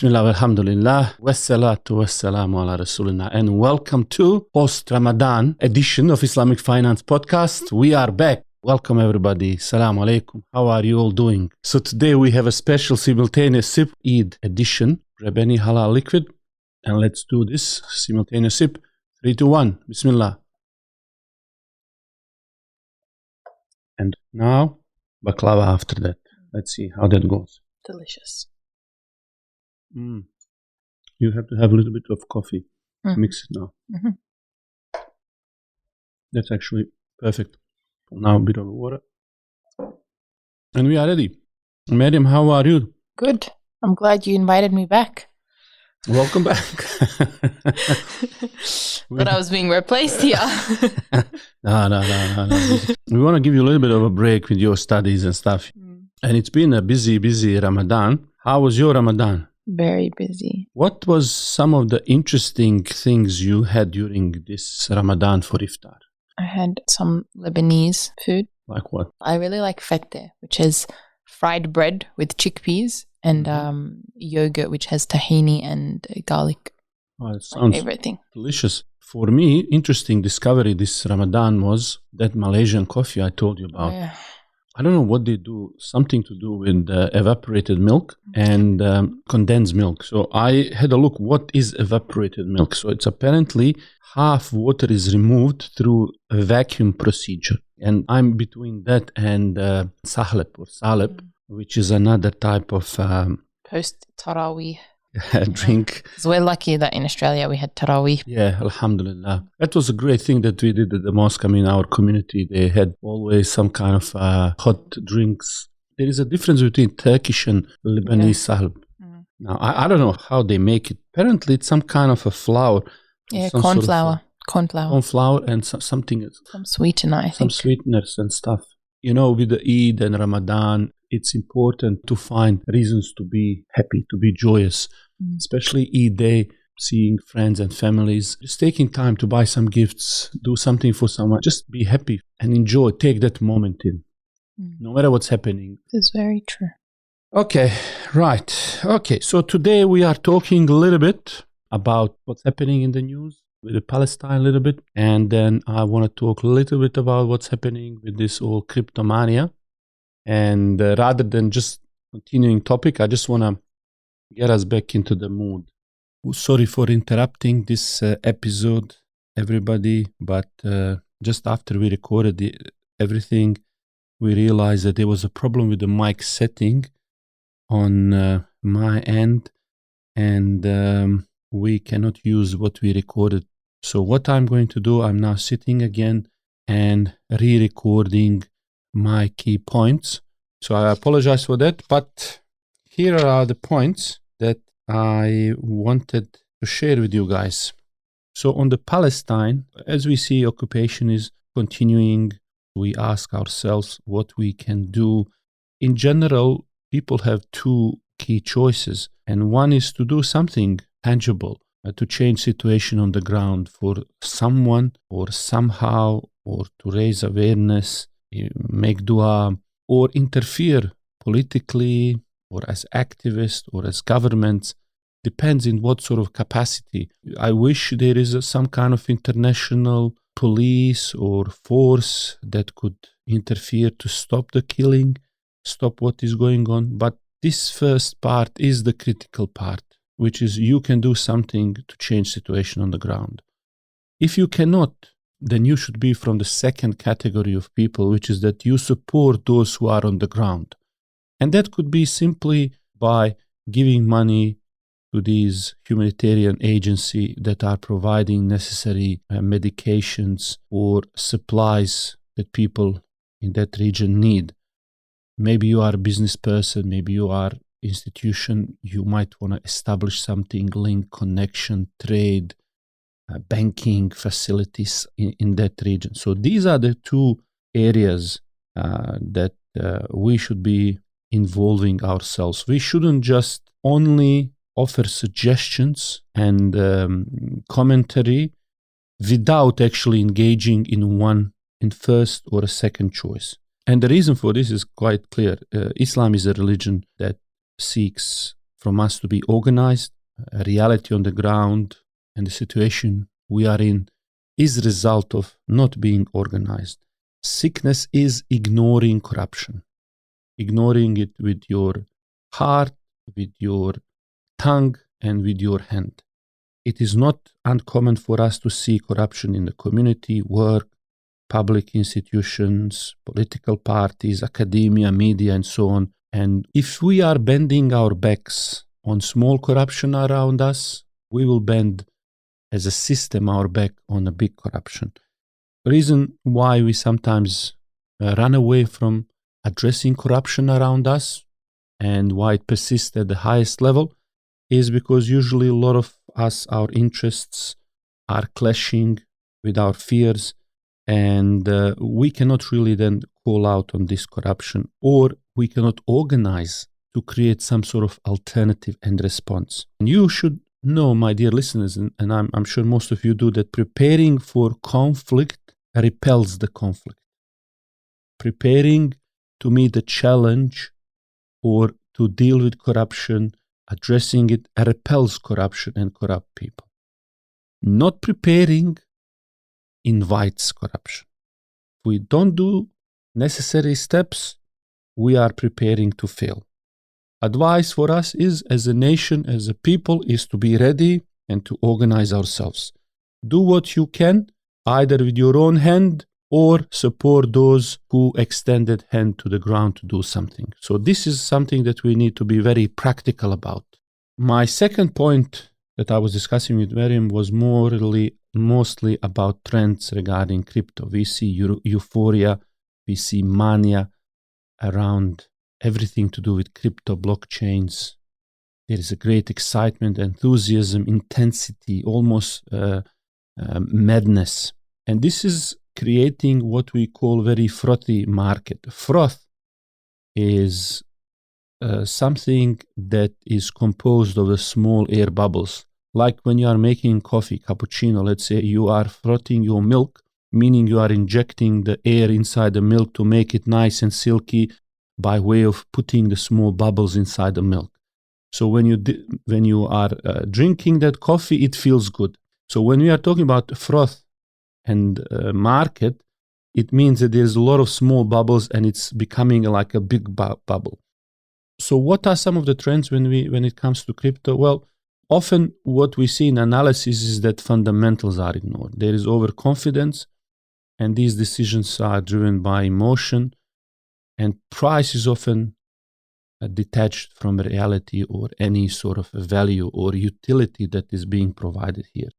Bismillah, alhamdulillah, wassalatu wassalamu ala rasulillah, and welcome to post-Ramadan edition of Islamic Finance Podcast. We are back. Welcome everybody. Assalamu alaikum. How are you all doing? So today we have a special simultaneous sip Eid edition, Rabani Halal Liquid, and let's do this simultaneous sip. 3, 2, 1. Bismillah. And now baklava after that. Let's see how that goes. Delicious. You have to have a little bit of coffee. Mix it now. That's actually perfect. Now a bit of water. And we are ready. Mariam, how are you? Good. I'm glad you invited me back. Welcome back. But I was being replaced here. No. We want to give you a little bit of a break with your studies and stuff. And it's been a busy Ramadan. How was your Ramadan? Very busy. What was some of the interesting things you had during this Ramadan for iftar? I had some Lebanese food. Like what? I really like fette, which is fried bread with chickpeas, and yogurt, which has tahini and garlic. Oh, that sounds my favorite thing. Delicious. For me, interesting discovery this Ramadan was that Malaysian coffee I told you about. Oh, yeah. I don't know what they do, something to do with evaporated milk and condensed milk. So I had a look, what is evaporated milk? So it's apparently half water is removed through a vacuum procedure. And I'm between that and salep, which is another type of Post-Tarawih drink. So we're lucky that in Australia we had Tarawih. Yeah, alhamdulillah. That was a great thing that we did at the mosque. I mean, our community, they had always some kind of hot drinks. There is a difference between Turkish and Lebanese salb. Now, I don't know how they make it. Apparently, it's some kind of a flour. Yeah, corn flour. Corn flour and something else. Some sweetener, I think. Some sweeteners and stuff. You know, with the Eid and Ramadan, it's important to find reasons to be happy, to be joyous, especially Eid day, seeing friends and families, just taking time to buy some gifts, do something for someone, just be happy and enjoy, take that moment in, no matter what's happening. That's very true. Okay, right. Okay, so today we are talking a little bit about what's happening in the news with Palestine a little bit, and then I want to talk a little bit about what's happening with this whole crypto-mania. And rather than just continuing topic, I just want to get us back into the mood. Sorry for interrupting this episode, everybody, but just after we recorded everything, we realized that there was a problem with the mic setting on my end, and we cannot use what we recorded. So what I'm going to do, I'm now sitting again and re-recording my key points. So I apologize for that, but here are the points that I wanted to share with you guys. So on the Palestine, as we see, occupation is continuing. We ask ourselves what we can do. In general, people have two key choices, and one is to do something tangible, to change situation on the ground for someone or somehow, or to raise awareness, make dua, or interfere politically, or as activists, or as governments. Depends in what sort of capacity. I wish there is some kind of international police or force that could interfere to stop the killing, stop what is going on. But this first part is the critical part, which is you can do something to change situation on the ground. If you cannot, then you should be from the second category of people, which is that you support those who are on the ground. And that could be simply by giving money to these humanitarian agencies that are providing necessary medications or supplies that people in that region need. Maybe you are a business person, maybe you are institution, you might want to establish something, link, connection, trade, banking facilities in that region. So these are the two areas that we should be involving ourselves. We shouldn't just only offer suggestions and commentary without actually engaging in first or a second choice. And the reason for this is quite clear. Islam is a religion that seeks from us to be organized. A reality on the ground and the situation we are in is a result of not being organized. Sickness is ignoring corruption, ignoring it with your heart, with your tongue, and with your hand. It is not uncommon for us to see corruption in the community, work, public institutions, political parties, academia, media, and so on. And if we are bending our backs on small corruption around us, we will bend as a system our back on a big corruption. The reason why we sometimes run away from addressing corruption around us and why it persists at the highest level is because usually a lot of us, our interests are clashing with our fears, and we cannot really then call out on this corruption, or we cannot organize to create some sort of alternative and response. And you should know, my dear listeners, and I'm sure most of you do, that preparing for conflict repels the conflict. Preparing to meet the challenge or to deal with corruption, addressing it, repels corruption and corrupt people. Not preparing invites corruption. If we don't do necessary steps, we are preparing to fail. Advice for us is, as a nation, as a people, is to be ready and to organize ourselves. Do what you can, either with your own hand or support those who extended hand to the ground to do something. So this is something that we need to be very practical about. My second point that I was discussing with Miriam was mostly about trends regarding crypto. We see euphoria, we see mania around everything to do with crypto, blockchains. There is a great excitement, enthusiasm, intensity, almost madness. And this is creating what we call very frothy market. Froth is something that is composed of the small air bubbles. Like when you are making coffee, cappuccino, let's say you are frothing your milk, meaning you are injecting the air inside the milk to make it nice and silky by way of putting the small bubbles inside the milk. So when you are drinking that coffee, it feels good. So when we are talking about froth and market, it means that there's a lot of small bubbles and it's becoming like a big bubble. So what are some of the trends when it comes to crypto? Well, often what we see in analysis is that fundamentals are ignored. There is overconfidence, and these decisions are driven by emotion, and price is often detached from reality or any sort of value or utility that is being provided here.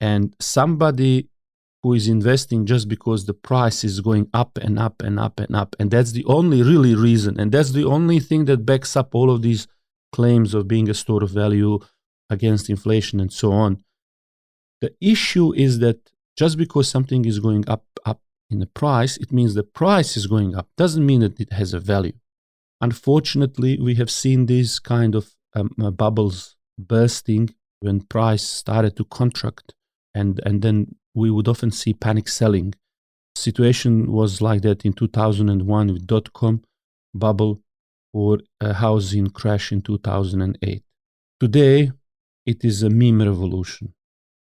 And somebody who is investing just because the price is going up and up and up and up, and that's the only really reason, and that's the only thing that backs up all of these claims of being a store of value against inflation and so on. The issue is that just because something is going up in the price, it means the price is going up. Doesn't mean that it has a value. Unfortunately, we have seen these kind of bubbles bursting when price started to contract, and then we would often see panic selling. Situation was like that in 2001 with .com bubble or a housing crash in 2008. Today, it is a meme revolution.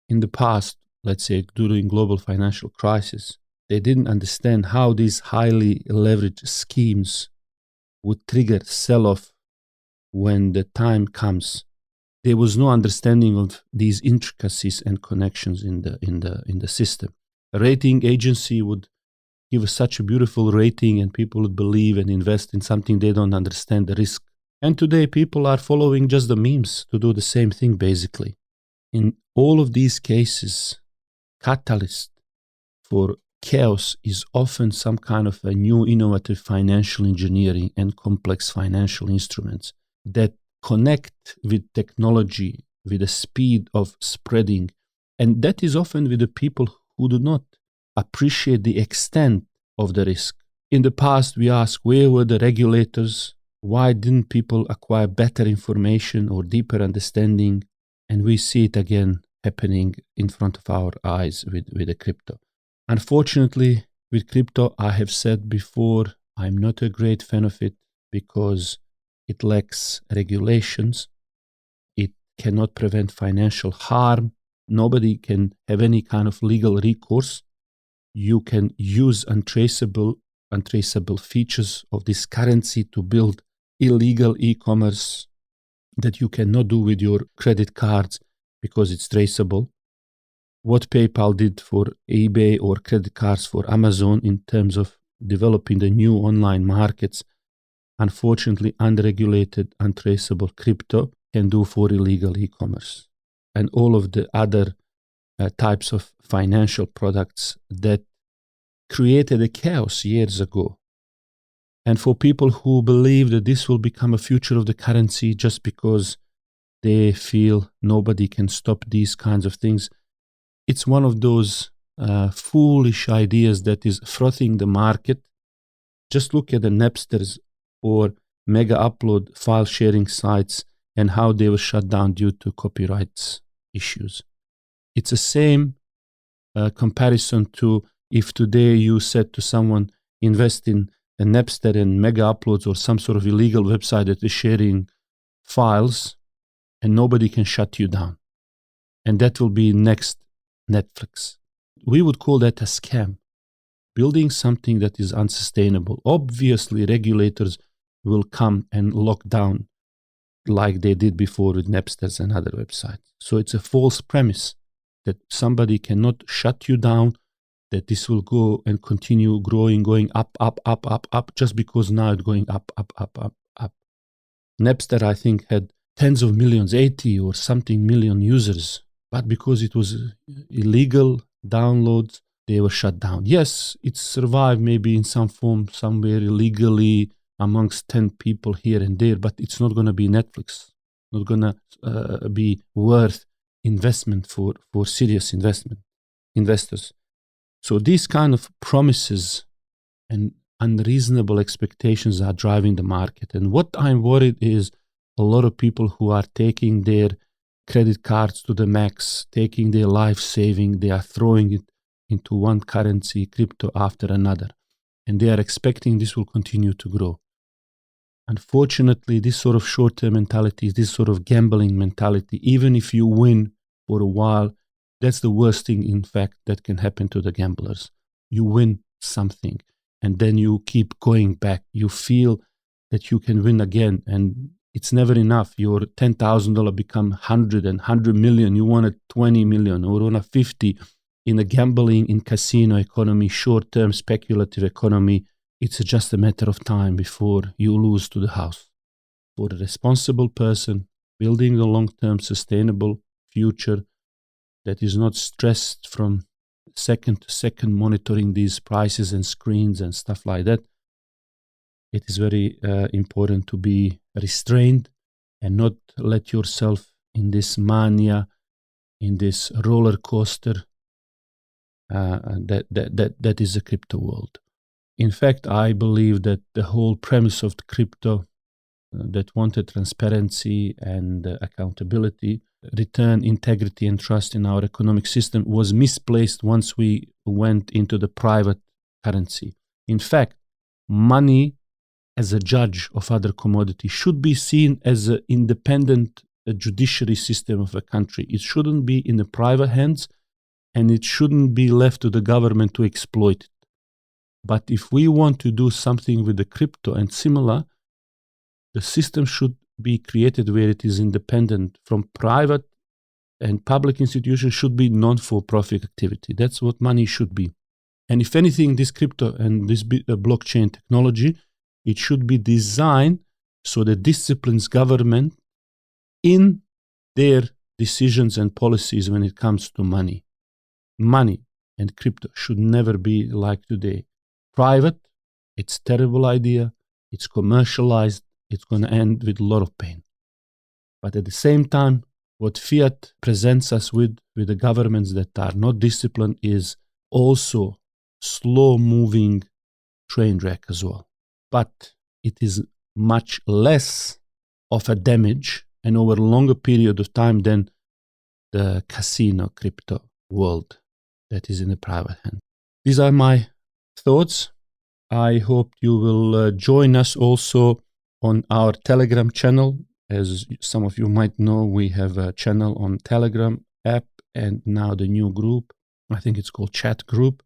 In the past, let's say during global financial crisis, they didn't understand how these highly leveraged schemes would trigger sell-off when the time comes. There was no understanding of these intricacies and connections in the system. A rating agency would give such a beautiful rating, and people would believe and invest in something they don't understand the risk. And today people are following just the memes to do the same thing basically. In all of these cases, catalyst for chaos is often some kind of a new innovative financial engineering and complex financial instruments that connect with technology, with the speed of spreading. And that is often with the people who do not appreciate the extent of the risk. In the past, we asked, where were the regulators? Why didn't people acquire better information or deeper understanding? And we see it again happening in front of our eyes with the crypto. Unfortunately, with crypto, I have said before, I'm not a great fan of it because It lacks regulations. It cannot prevent financial harm. Nobody can have any kind of legal recourse. You can use untraceable features of this currency to build illegal e-commerce that you cannot do with your credit cards because it's traceable. What PayPal did for eBay or credit cards for Amazon in terms of developing the new online markets, unfortunately, unregulated, untraceable crypto can do for illegal e-commerce. And all of the other types of financial products that created a chaos years ago. And for people who believe that this will become a future of the currency just because they feel nobody can stop these kinds of things, it's one of those foolish ideas that is frothing the market. Just look at the Napsters or mega upload file sharing sites and how they were shut down due to copyright issues. It's the same comparison to if today you said to someone, invest in a Napster and mega uploads or some sort of illegal website that is sharing files, and nobody can shut you down. And that will be next Netflix. We would call that a scam. Building something that is unsustainable. Obviously, regulators will come and lock down like they did before with Napsters and other websites. So it's a false premise that somebody cannot shut you down, that this will go and continue growing, going up, just because now it's going up. Napster, I think, had tens of millions, 80 or something million users, but because it was illegal downloads, they were shut down. Yes, it survived maybe in some form somewhere illegally amongst 10 people here and there, but it's not going to be Netflix, not going to be worth investment for serious investors. So these kind of promises and unreasonable expectations are driving the market. And what I'm worried is a lot of people who are taking their credit cards to the max, taking their life saving, they are throwing it into one currency, crypto after another. And they are expecting this will continue to grow. Unfortunately, this sort of short-term mentality, this sort of gambling mentality, even if you win for a while, that's the worst thing, in fact, that can happen to the gamblers. You win something, and then you keep going back. You feel that you can win again, and it's never enough. Your $10,000 become 100 and 100 million. You want a 20 million or want a 50. In a gambling, in casino economy, short-term speculative economy, it's just a matter of time before you lose to the house. For a responsible person, building a long-term sustainable future that is not stressed from second to second monitoring these prices and screens and stuff like that, it is very important to be restrained and not let yourself in this mania, in this roller coaster that is the crypto world. In fact, I believe that the whole premise of the crypto that wanted transparency and accountability, return integrity and trust in our economic system was misplaced once we went into the private currency. In fact, money as a judge of other commodities should be seen as an independent judiciary system of a country. It shouldn't be in the private hands, and it shouldn't be left to the government to exploit it. But if we want to do something with the crypto and similar, the system should be created where it is independent from private, and public institutions should be non-for-profit activity. That's what money should be. And if anything, this crypto and this blockchain technology, it should be designed so that disciplines government in their decisions and policies when it comes to money. Money and crypto should never be like today. Private, it's a terrible idea. It's commercialized. It's going to end with a lot of pain. But at the same time, what fiat presents us with the governments that are not disciplined is also slow-moving train wreck as well. But it is much less of a damage and over a longer period of time than the casino crypto world that is in the private hand. These are my thoughts. I hope you will join us also on our Telegram channel. As some of you might know, we have a channel on Telegram app and now the new group. I think it's called Chat Group.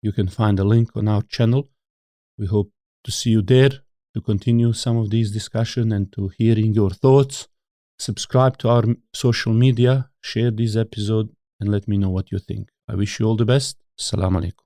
You can find a link on our channel. We hope to see you there to continue some of these discussions and to hearing your thoughts. Subscribe to our social media, share this episode, and let me know what you think. I wish you all the best. Assalamu alaikum.